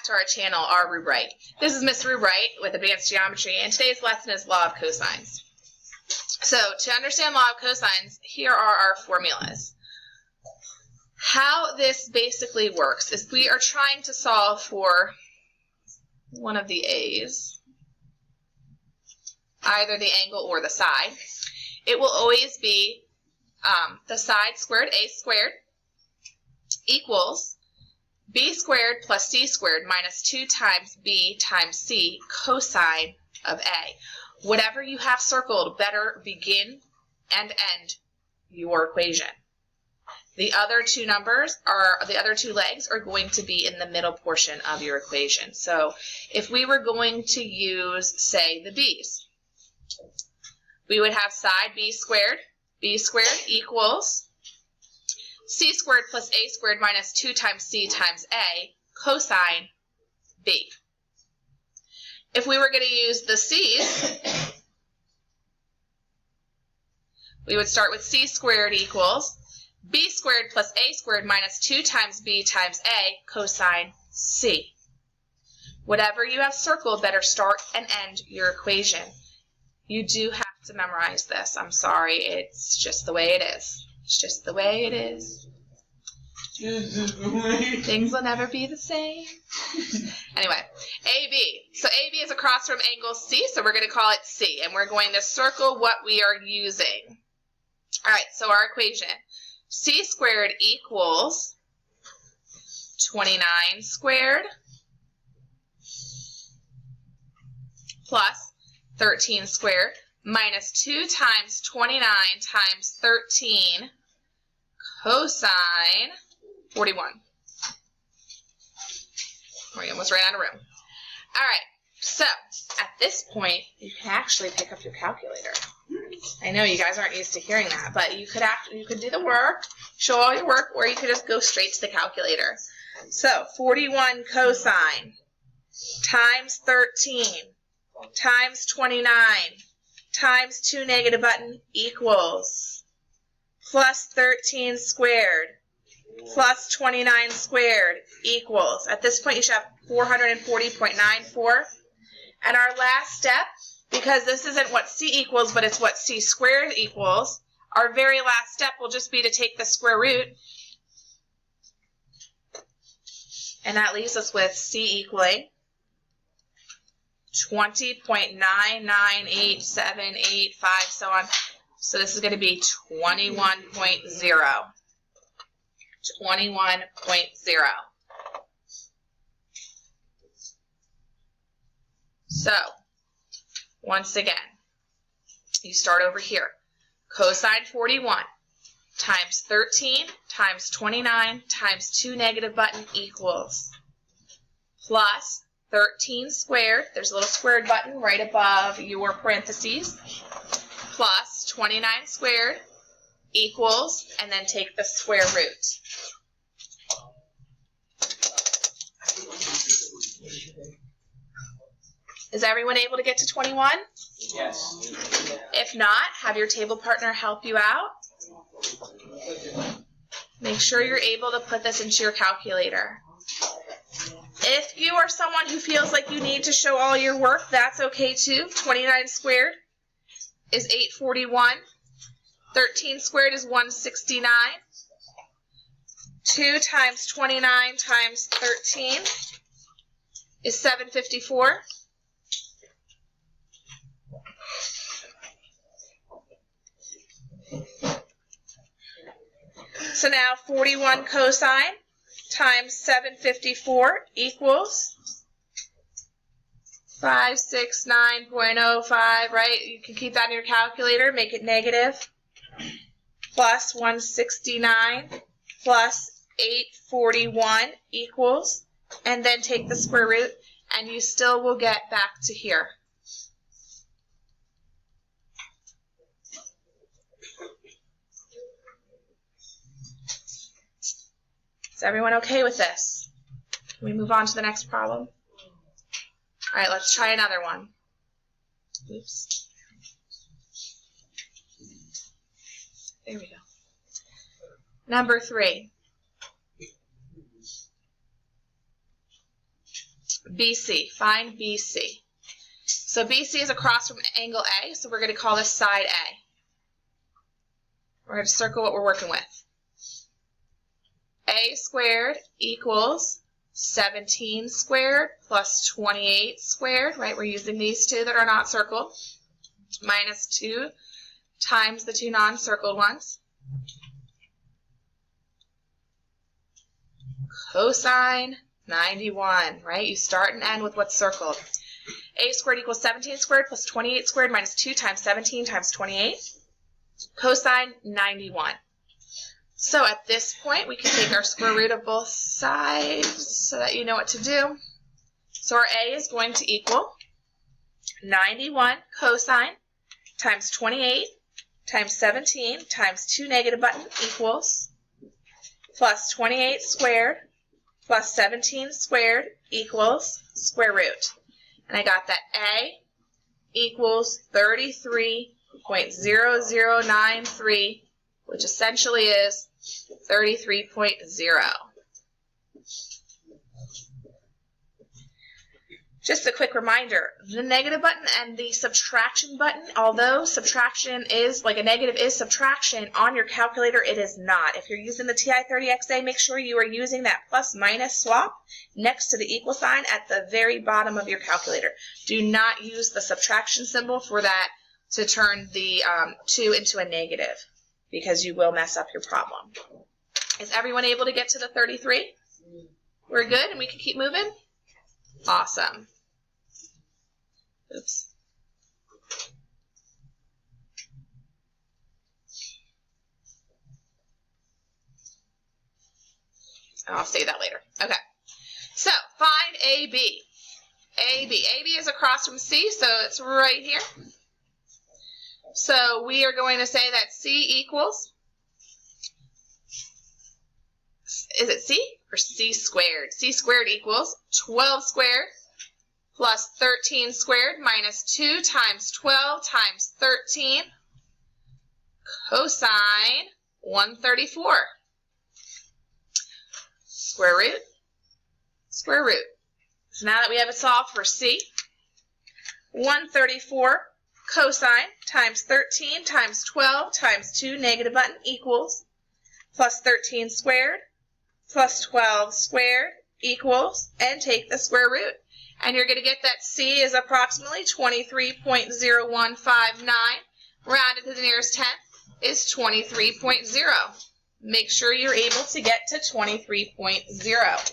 to our channel, R. Rubright. This is Miss Rubright with Advanced Geometry, and today's lesson is Law of Cosines. So, to understand Law of Cosines, here are our formulas. How this basically works is we are trying to solve for one of the A's, either the angle or the side. It will always be the side squared, A squared, equals B squared plus C squared minus 2 times B times C cosine of A. Whatever you have circled better begin and end your equation. The other two legs are going to be in the middle portion of your equation. So if we were going to use, say, the B's, we would have side B squared equals C squared plus A squared minus 2 times C times A cosine B. If we were going to use the C's, we would start with C squared equals B squared plus A squared minus 2 times B times A cosine C. Whatever you have circled, better start and end your equation. You do have to memorize this. I'm sorry, it's just the way it is. It's just the way it is. Things will never be the same. Anyway, AB. So AB is across from angle C, so we're going to call it C, and we're going to circle what we are using. All right, so our equation. C squared equals 29 squared plus 13 squared minus 2 times 29 times 13 cosine 41. We almost ran out of room. All right, so at this point, you can actually pick up your calculator. I know you guys aren't used to hearing that, but you could do the work, show all your work, or you could just go straight to the calculator. So 41 cosine times 13 times 29 times 2 negative button equals plus 13 squared plus 29 squared equals. At this point, you should have 440.94. And our last step, because this isn't what C equals, but it's what C squared equals, our very last step will just be to take the square root. And that leaves us with C equaling 20.998785, so on. So this is going to be 21.0. 21.0. So, once again, you start over here. Cosine 41 times 13 times 29 times 2 negative button equals plus 13 squared, there's a little squared button right above your parentheses, plus 29 squared equals, and then take the square root. Is everyone able to get to 21? Yes. If not, have your table partner help you out. Make sure you're able to put this into your calculator. If you are someone who feels like you need to show all your work, that's okay too. 29 squared is 841. 13 squared is 169. 2 times 29 times 13 is 754. So now 41 cosine times 754 equals 569.05, right? You can keep that in your calculator, make it negative, plus 169 plus 841 equals, and then take the square root, and you still will get back to here. Is everyone okay with this? Can we move on to the next problem? All right, let's try another one. Oops. There we go. Number 3. BC. Find BC. So BC is across from angle A, so we're going to call this side A. We're going to circle what we're working with. A squared equals 17 squared plus 28 squared, right? We're using these two that are not circled, minus 2 times the two non-circled ones. Cosine 91, right? You start and end with what's circled. A squared equals 17 squared plus 28 squared minus 2 times 17 times 28. Cosine 91. So at this point, we can take our square root of both sides so that you know what to do. So our A is going to equal 91 cosine times 28 times 17 times 2 negative button equals plus 28 squared plus 17 squared equals square root. And I got that A equals 33.0093, which essentially is 33.0. Just a quick reminder, the negative button and the subtraction button, although subtraction is, like a negative is subtraction, on your calculator it is not. If you're using the TI-30XA, make sure you are using that plus minus swap next to the equal sign at the very bottom of your calculator. Do not use the subtraction symbol for that to turn the 2 into a negative, because you will mess up your problem. Is everyone able to get to the 33? We're good and we can keep moving? Awesome. Oops. I'll say that later. Okay. So find AB. AB is across from C, so it's right here. So we are going to say that C equals, is it C or C squared? C squared equals 12 squared plus 13 squared minus 2 times 12 times 13 cosine 134. Square root, square root. So now that we have it solved for C, 134 cosine times 13 times 12 times 2 negative button equals plus 13 squared plus 12 squared equals, and take the square root. And you're going to get that C is approximately 23.0159. Rounded to the nearest tenth is 23.0. Make sure you're able to get to 23.0.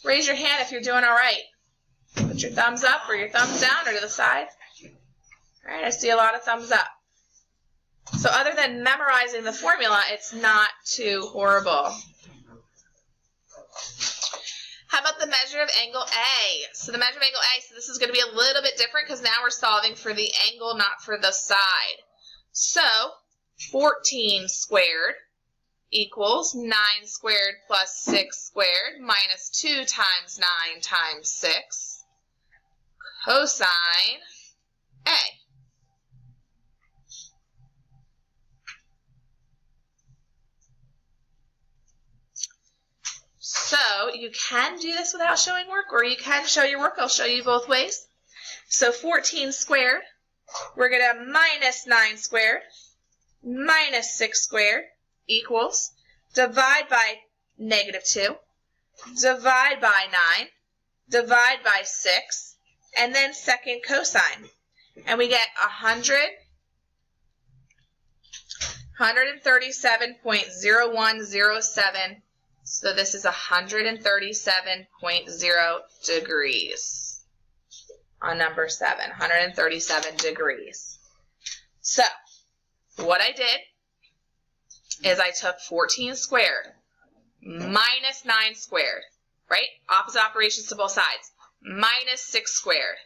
Raise your hand if you're doing all right. Put your thumbs up or your thumbs down or to the side. All right, I see a lot of thumbs up. So other than memorizing the formula, it's not too horrible. How about the measure of angle A? So the measure of angle A, so this is going to be a little bit different because now we're solving for the angle, not for the side. So 14 squared equals 9 squared plus 6 squared minus 2 times 9 times 6 cosine A. So you can do this without showing work, or you can show your work. I'll show you both ways. So 14 squared, we're going to minus 9 squared minus 6 squared equals, divide by negative 2, divide by 9, divide by 6, and then second cosine. And we get 137.0107. So this is 137.0 degrees on number 7, 137 degrees. So what I did is I took 14 squared minus 9 squared, right? Opposite operations to both sides. Minus 6 squared.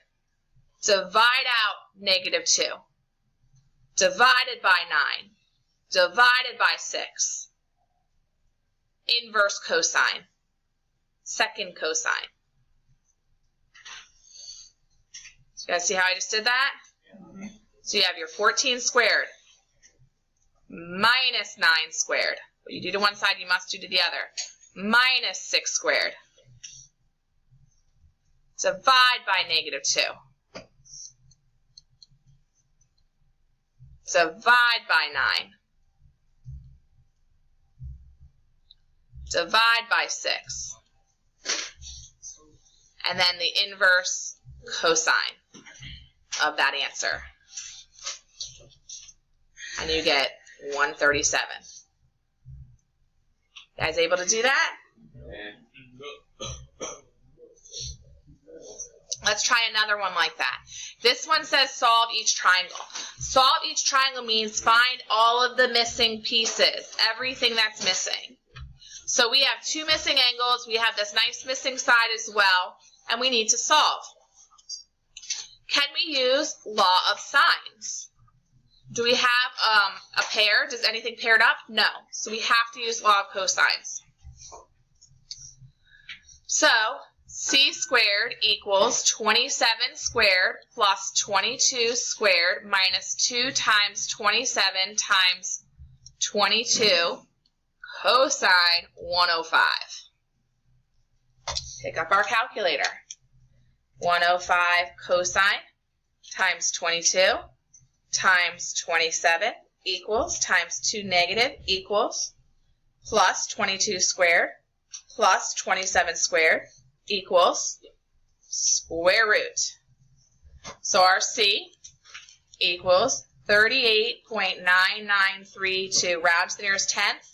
Divide out negative 2. Divided by 9. divided by 6. Inverse cosine. Second cosine. So you guys see how I just did that? Yeah. So you have your 14 squared minus 9 squared. What you do to one side, you must do to the other. Minus 6 squared. Divide by negative 2. Divide by 9. Divide by 6. And then the inverse cosine of that answer. And you get 137. You guys able to do that? Let's try another one like that. This one says solve each triangle. Solve each triangle means find all of the missing pieces, everything that's missing. So we have 2 missing angles, we have this nice missing side as well, and we need to solve. Can we use law of sines? Do we have a pair? Does anything paired up? No. So we have to use law of cosines. So c squared equals 27 squared plus 22 squared minus 2 times 27 times 22 cosine 105. Pick up our calculator. 105 cosine times 22 times 27 equals times 2 negative equals plus 22 squared plus 27 squared equals square root. So our C equals 38.9932, round to the nearest tenth,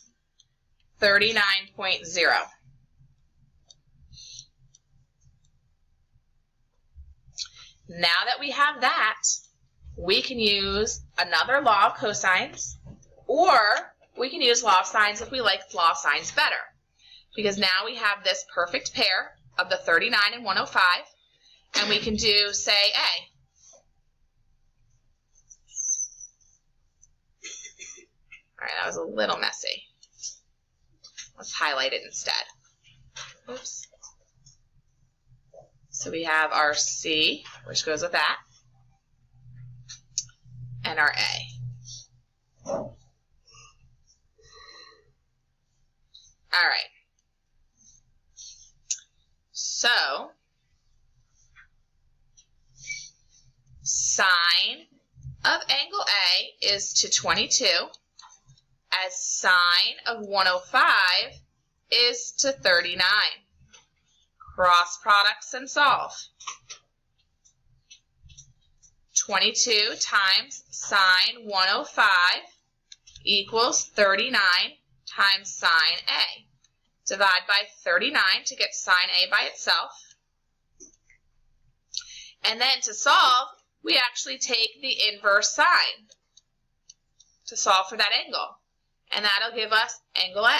39.0. Now that we have that, we can use another law of cosines, or we can use law of sines if we like law of sines better. Because now we have this perfect pair of the 39 and 105, and we can do, say, A. All right, that was a little messy. Let's highlight it instead. Oops. So we have our C, which goes with that, and our A. All right. So, sine of angle A is to 22, as sine of 105 is to 39. Cross products and solve. 22 times sine 105 equals 39 times sine A. Divide by 39 to get sine A by itself. And then to solve, we actually take the inverse sine to solve for that angle. And that'll give us angle A.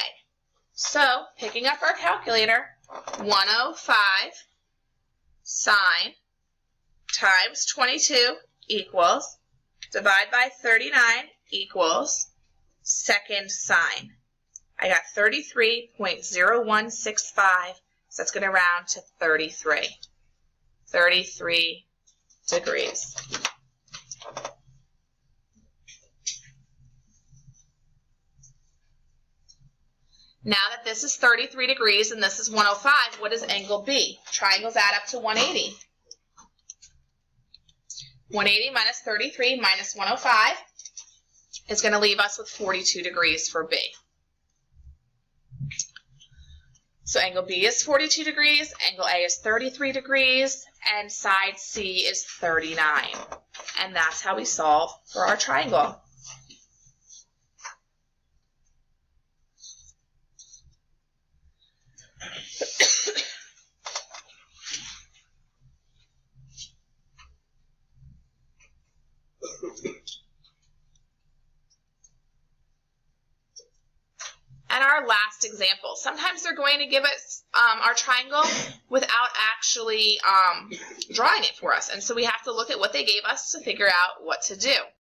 So, picking up our calculator, 105 sine times 22 equals, divide by 39 equals, second sine. I got 33.0165, so that's going to round to 33. 33 degrees. Now that this is 33 degrees and this is 105, what is angle B? Triangles add up to 180. 180 minus 33 minus 105 is going to leave us with 42 degrees for B. So angle B is 42 degrees, angle A is 33 degrees, and side C is 39. And that's how we solve for our triangle. And our last example. Sometimes they're going to give us our triangle without actually drawing it for us. And so we have to look at what they gave us to figure out what to do.